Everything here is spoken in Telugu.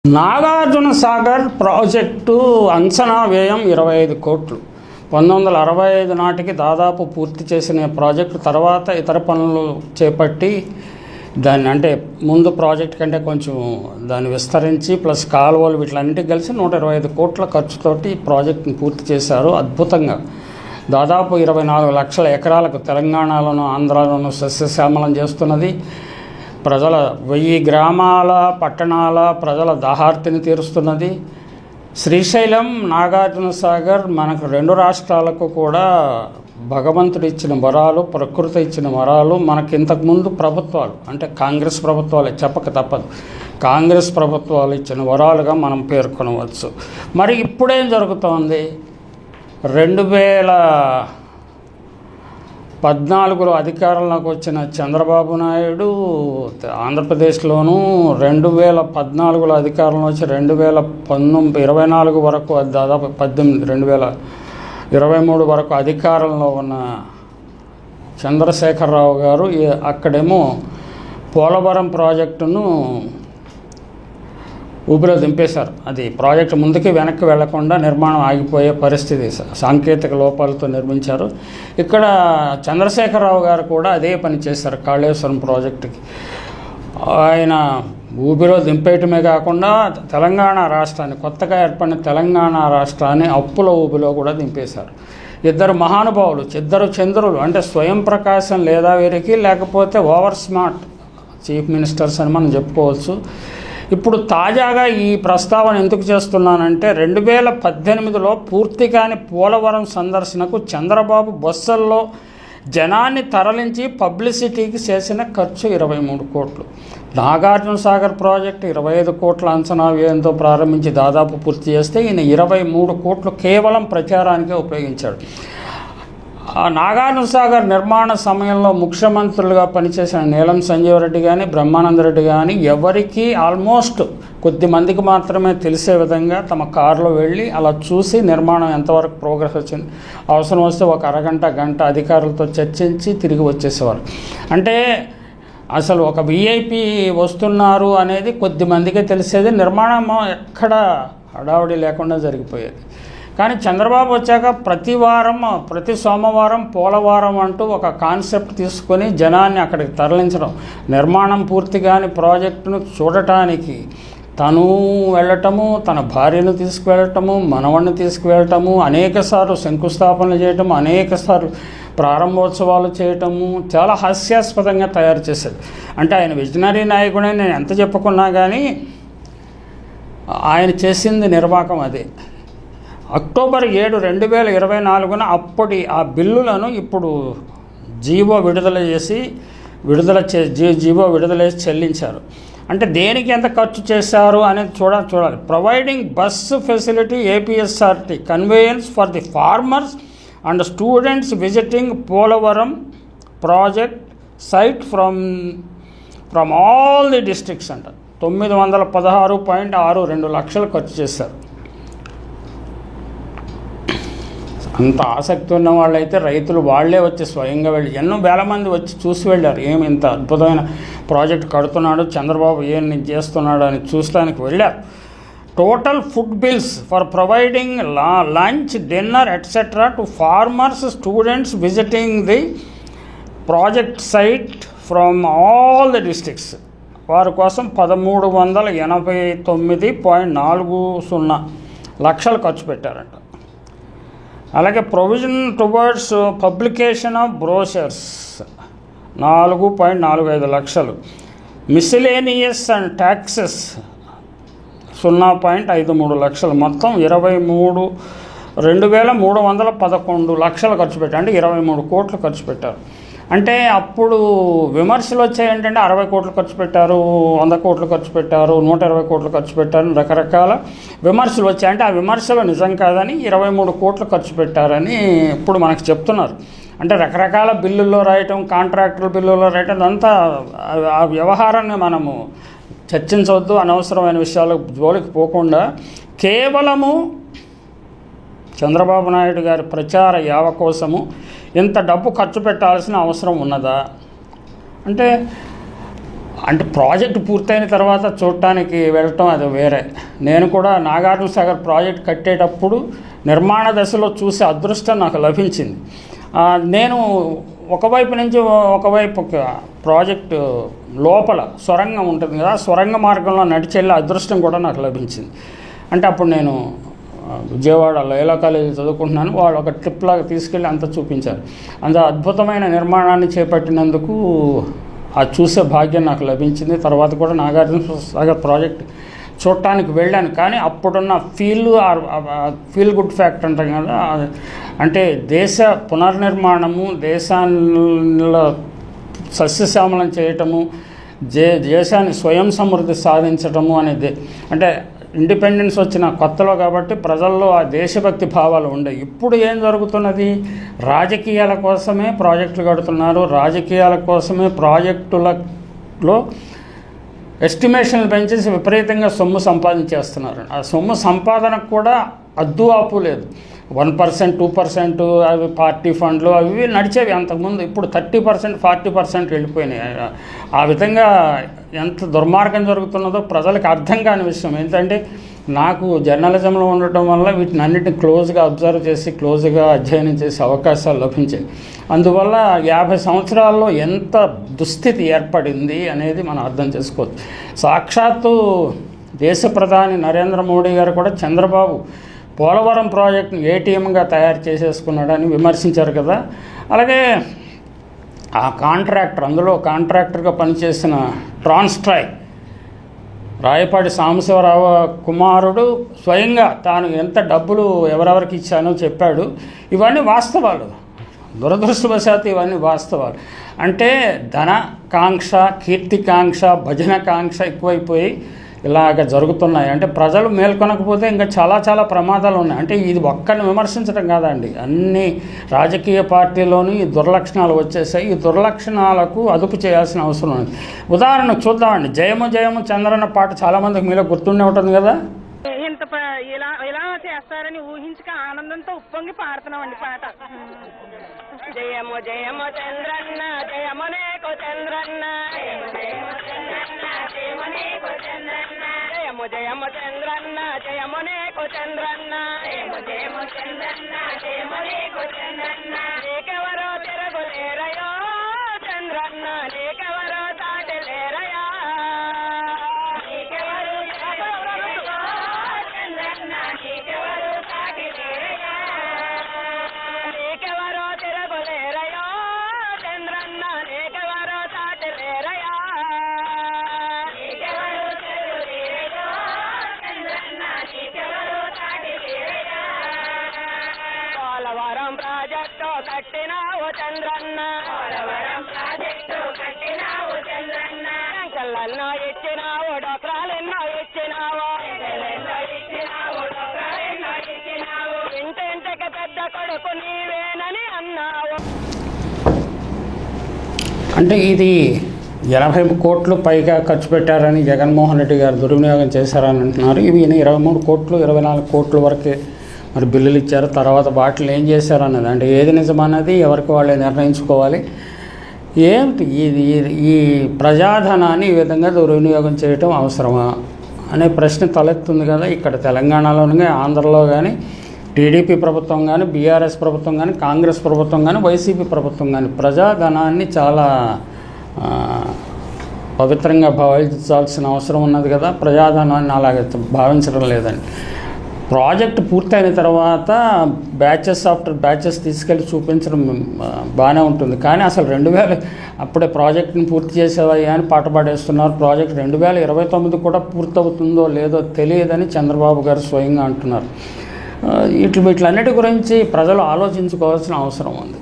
నాగార్జున సాగర్ ప్రాజెక్టు అంచనా వ్యయం 25 కోట్లు. 1965 నాటికి దాదాపు పూర్తి చేసిన ప్రాజెక్టు తర్వాత ఇతర పనులు చేపట్టి దాన్ని అంటే ముందు ప్రాజెక్ట్ కంటే కొంచెం దాన్ని విస్తరించి ప్లస్ కాలువలు వీటిలన్నింటికి కలిసి 125 కోట్ల ఖర్చుతోటి ఈ ప్రాజెక్టుని పూర్తి చేశారు. అద్భుతంగా దాదాపు 24 లక్షల ఎకరాలకు తెలంగాణలోను ఆంధ్రాలోను సస్యశ్యామలం చేస్తున్నది. ప్రజల 1000 గ్రామాల పట్టణాల ప్రజల దాహార్తిని తీరుస్తున్నది. శ్రీశైలం, నాగార్జున సాగర్ మనకు 2 రాష్ట్రాలకు కూడా భగవంతుడు ఇచ్చిన వరాలు, ప్రకృతి ఇచ్చిన వరాలు. మనకి ఇంతకుముందు ప్రభుత్వాలు అంటే కాంగ్రెస్ ప్రభుత్వాలే చెప్పక తప్పదు, కాంగ్రెస్ ప్రభుత్వాలు ఇచ్చిన వరాలుగా మనం పేర్కొనవచ్చు. మరి ఇప్పుడేం జరుగుతోంది? 2014లో అధికారంలోకి వచ్చిన చంద్రబాబు నాయుడు ఆంధ్రప్రదేశ్లోనూ 2014లో అధికారంలో వచ్చి 2024 వరకు దాదాపు 2023 వరకు అధికారంలో ఉన్న చంద్రశేఖరరావు గారు అక్కడేమో పోలవరం ప్రాజెక్టును ఊపిలో దింపేశారు. అది ప్రాజెక్టు ముందుకి వెనక్కి వెళ్లకుండా నిర్మాణం ఆగిపోయే పరిస్థితి సాంకేతిక లోపాలతో నిర్మించారు. ఇక్కడ చంద్రశేఖరరావు గారు కూడా అదే పని చేశారు. కాళేశ్వరం ప్రాజెక్టుకి ఆయన ఊపిలో దింపేయటమే కాకుండా తెలంగాణ రాష్ట్రాన్ని, కొత్తగా ఏర్పడిన తెలంగాణ రాష్ట్రాన్ని అప్పుల ఊపిలో కూడా దింపేశారు. ఇద్దరు మహానుభావులు, ఇద్దరు చంద్రులు, అంటే స్వయం ప్రకాశం లేదా వీరికి, లేకపోతే ఓవర్ స్మార్ట్ చీఫ్ మినిస్టర్స్ అని మనం చెప్పుకోవచ్చు. ఇప్పుడు తాజాగా ఈ ప్రస్తావన ఎందుకు చేస్తున్నానంటే 2018లో పూర్తి కాని పోలవరం సందర్శనకు చంద్రబాబు బస్సుల్లో జనాన్ని తరలించి పబ్లిసిటీకి చేసిన ఖర్చు 23 కోట్లు. నాగార్జున సాగర్ ప్రాజెక్టు 25 కోట్ల అంచనా వ్యయంతో ప్రారంభించి దాదాపు పూర్తి చేస్తే ఈయన 23 కోట్లు కేవలం ప్రచారానికే ఉపయోగించాడు. నాగార్జున సాగర్ నిర్మాణ సమయంలో ముఖ్యమంత్రులుగా పనిచేసిన నీలం సంజీవ్ రెడ్డి కానీ, బ్రహ్మానందరెడ్డి కానీ ఎవరికి ఆల్మోస్ట్ కొద్ది మందికి మాత్రమే తెలిసే విధంగా తమ కారులో వెళ్ళి అలా చూసి నిర్మాణం ఎంతవరకు ప్రోగ్రెస్ వచ్చింది, అవసరం వస్తే ఒక అరగంట గంట అధికారులతో చర్చించి తిరిగి వచ్చేసేవారు. అంటే అసలు ఒక విఐపి వస్తున్నారు అనేది కొద్ది మందికే తెలిసేది. నిర్మాణం ఎక్కడ హడావుడి లేకుండా జరిగిపోయేది. కానీ చంద్రబాబు వచ్చాక ప్రతి సోమవారం పోలవరం అంటూ ఒక కాన్సెప్ట్ తీసుకొని జనాన్ని అక్కడికి తరలించడం, నిర్మాణం పూర్తి కాని ప్రాజెక్టును చూడటానికి తను వెళ్ళటము, తన భార్యను తీసుకువెళ్ళటము, మనవణ్ణి తీసుకువెళ్ళటము, అనేకసార్లు శంకుస్థాపనలు చేయటము, అనేకసార్లు ప్రారంభోత్సవాలు చేయటము చాలా హాస్యాస్పదంగా తయారు చేసేది. అంటే ఆయన విజనరీ నాయకుడే నేను ఎంత చెప్పుకున్నా కానీ ఆయన చేసింది నిర్వాకం అదే. అక్టోబర్ 7, 2024 అప్పటి ఆ బిల్లులను ఇప్పుడు జీవో విడుదల చేసి చెల్లించారు. అంటే దేనికి ఎంత ఖర్చు చేశారు అనేది చూడాలి. Providing bus facility APSRT conveyance for the farmers and students visiting Polavaram project site from all the districts అంట 916.62 లక్షలు ఖర్చు చేశారు. అంత ఆసక్తి ఉన్న వాళ్ళైతే రైతులు వాళ్లే వచ్చి స్వయంగా వెళ్ళి ఎన్నో వేల మంది వచ్చి చూసి వెళ్ళారు. ఏమి ఇంత అద్భుతమైన ప్రాజెక్ట్ కడుతున్నాడు, చంద్రబాబు ఏం చేస్తున్నాడు అని చూడడానికి వెళ్ళారు. Total food bills for providing lunch, dinner etcetera to farmers, students visiting the project site from all the districts వారి కోసం 1389.40 లక్షలు ఖర్చు పెట్టారంట. అలాగే provision towards publication of brochures 4.45 లక్షలు, మిసిలేనియస్ అండ్ ట్యాక్సెస్ 0.53 లక్షలు, మొత్తం 2311 లక్షలు ఖర్చు పెట్టారు. అంటే 23 కోట్లు ఖర్చు పెట్టారు. అంటే అప్పుడు విమర్శలు వచ్చాయి ఏంటంటే 60 కోట్లు ఖర్చు పెట్టారు, 100 కోట్లు ఖర్చు పెట్టారు, 120 కోట్లు ఖర్చు పెట్టారు, రకరకాల విమర్శలు వచ్చాయి. అంటే ఆ విమర్శలు నిజం కాదని 23 కోట్లు ఖర్చు పెట్టారని ఇప్పుడు మనకు చెప్తున్నారు. అంటే రకరకాల బిల్లుల్లో రాయటం, కాంట్రాక్టుల బిల్లుల్లో రాయటం, అదంతా ఆ వ్యవహారాన్ని మనము చర్చించవద్దు. అనవసరమైన విషయాలకు జోలికి పోకుండా కేవలము చంద్రబాబు నాయుడు గారి ప్రచార యావ కోసము ఇంత డబ్బు ఖర్చు పెట్టాల్సిన అవసరం ఉన్నదా? అంటే అంటే ప్రాజెక్ట్ పూర్తయిన తర్వాత చూడటానికి వెళ్ళటం అది వేరే. నేను కూడా నాగార్జున సాగర్ ప్రాజెక్ట్ కట్టేటప్పుడు నిర్మాణ దశలో చూసే అదృష్టం నాకు లభించింది. నేను ఒకవైపు నుంచి ఒకవైపు ప్రాజెక్టు లోపల సొరంగం ఉంటుంది కదా, సొరంగ మార్గంలో నడిచి వెళ్ళే అదృష్టం కూడా నాకు లభించింది. అంటే అప్పుడు నేను విజయవాడ లైలా కాలేజీ చదువుకుంటున్నాను. వాళ్ళు ఒక ట్రిప్ లాగా తీసుకెళ్ళి అంతా చూపించారు. అంత అద్భుతమైన నిర్మాణాన్ని చేపట్టినందుకు అది చూసే భాగ్యం నాకు లభించింది. తర్వాత కూడా నాగార్జున సాగర్ ప్రాజెక్ట్ చూడటానికి వెళ్ళాను. కానీ అప్పుడున్న ఫీల్ గుడ్ ఫ్యాక్ట్ అంటాం కదా, అంటే దేశ పునర్నిర్మాణము, దేశాల్లో సస్యశ్యామలం చేయటము, దేశాన్ని స్వయం సమృద్ధి సాధించటము అనేది, అంటే ఇండిపెండెన్స్ వచ్చిన కొత్తలో కాబట్టి ప్రజల్లో ఆ దేశభక్తి భావాలు ఉండేవి. ఇప్పుడు ఏం జరుగుతున్నది, రాజకీయాల కోసమే ప్రాజెక్టులు కడుతున్నారు, రాజకీయాల కోసమే ప్రాజెక్టులలో ఎస్టిమేషన్లు పెంచేసి విపరీతంగా సొమ్ము సంపాదించేస్తున్నారు. ఆ సొమ్ము సంపాదనకు కూడా అద్దు ఆపు లేదు. 1%, 2% అవి పార్టీ ఫండ్లు అవి నడిచేవి అంతకుముందు. ఇప్పుడు 30%, 40% వెళ్ళిపోయినాయి. ఆ విధంగా ఎంత దుర్మార్గం జరుగుతున్నదో ప్రజలకు అర్థం కాని విషయం ఏంటంటే, నాకు జర్నలిజంలో ఉండటం వల్ల వీటిని అన్నిటిని క్లోజ్గా అబ్జర్వ్ చేసి క్లోజ్గా అధ్యయనం చేసే అవకాశాలు లభించాయి. అందువల్ల 50 సంవత్సరాల్లో ఎంత దుస్థితి ఏర్పడింది అనేది మనం అర్థం చేసుకోవచ్చు. సాక్షాత్తు దేశ ప్రధాని నరేంద్ర మోడీ గారు కూడా చంద్రబాబు పోలవరం ప్రాజెక్టును ఏటీఎంగా తయారు చేసేసుకున్నాడని విమర్శించారు కదా. అలాగే ఆ కాంట్రాక్టర్, అందులో కాంట్రాక్టర్గా పనిచేసిన ట్రాన్స్ట్రాయ్ రాయపాటి సాంబశివరావు కుమారుడు స్వయంగా తాను ఎంత డబ్బులు ఎవరెవరికి ఇచ్చానో చెప్పాడు. ఇవన్నీ వాస్తవాలు. దురదృష్టవశాత్తు ఇవన్నీ వాస్తవాలు. అంటే ధనకాంక్ష, కీర్తికాంక్ష, భజనకాంక్ష ఎక్కువైపోయి ఇలాగ జరుగుతున్నాయి. అంటే ప్రజలు మేల్కొనకపోతే ఇంకా చాలా చాలా ప్రమాదాలు ఉన్నాయి. అంటే ఇది ఒక్కరిని విమర్శించడం కాదండి, అన్ని రాజకీయ పార్టీలోనూ ఈ దుర్లక్షణాలు వచ్చేసాయి. ఈ దుర్లక్షణాలకు అదుపు చేయాల్సిన అవసరం ఉంది. ఉదాహరణకు చూద్దామండి, జయము జయము చంద్రన్న పాట చాలామందికి మీలో గుర్తుండే ఉంటుంది కదా. ఇంత ఇలా చేస్తారని ఊహించక ఆనందంతో ఉప్పొంగి పాడుతున్నామండి పాట. జయము జయము చంద్రన్న, జయము నేకు చంద్రన్న, జయము జయము చంద్రన్న, జయము నేకు చంద్రన్న, జయము జయము చంద్రన్న, జయము నేకు చంద్రన్న, జయము జయము చంద్రన్న, జయము నేకు చంద్రన్న, నీకెవరో తిరగలేరయో చంద్రన్న, నీకెవరో తాటలేరయా, నీకెవరు చంద్రన్న, నీకెవరు తాటలేరయా, నీకెవరో తిరగలేరయో చంద్రన్న, నీకెవరో తాటలేరయా, నీకెవరు తిరగలేరయో చంద్రన్న, నీకెవరు తాటలేరయా, పోలవరం ప్రాజెక్టు కట్టినావు చంద్రన్న, పోలవరం ప్రాజెక్టు కట్టినావు చంద్రన్న, సంకలన్నో ఇచ్చినావు, డోక్రాలెన్నో ఇచ్చినావు, ఇంటింటికి పెద్ద కొడుకు నీవేనని అన్నావు. అంటే ఇది 80 కోట్లు పైగా ఖర్చు పెట్టారని జగన్మోహన్ రెడ్డి గారు దుర్వినియోగం చేశారని అంటున్నారు. ఇవి 23 కోట్లు 24 కోట్ల వరకే మరి బిల్లులు ఇచ్చారు. తర్వాత వాటిని ఏం చేశారన్నది, అంటే ఏది నిజమన్నది ఎవరికి వాళ్ళే నిర్ణయించుకోవాలి. ఏమిటి ఈ ప్రజాధనాన్ని ఈ విధంగా దుర్వినియోగం చేయటం అవసరమా అనే ప్రశ్న తలెత్తుంది కదా. ఇక్కడ తెలంగాణలోనే, ఆంధ్రలో కానీ టీడీపీ ప్రభుత్వం కానీ, బీఆర్ఎస్ ప్రభుత్వం కానీ, కాంగ్రెస్ ప్రభుత్వం కానీ, వైసీపీ ప్రభుత్వం కానీ ప్రజాధనాన్ని చాలా పవిత్రంగా భావించాల్సిన అవసరం ఉన్నది కదా. ప్రజాధనాన్ని అలాగే భావించడం లేదండి. ప్రాజెక్ట్ పూర్తయిన తర్వాత బ్యాచెస్ ఆఫ్టర్ బ్యాచెస్ తీసుకెళ్ళి చూపించడం బాగానే ఉంటుంది. కానీ అసలు 2000 అప్పుడే ప్రాజెక్ట్ని పూర్తి చేసేవయ్యా అని పాట పాడేస్తున్నారు. ప్రాజెక్ట్ 2029 కూడా పూర్తవుతుందో లేదో తెలియదని చంద్రబాబు గారు స్వయంగా అంటున్నారు. వీటన్నిటి గురించి ప్రజలు ఆలోచించుకోవాల్సిన అవసరం ఉంది.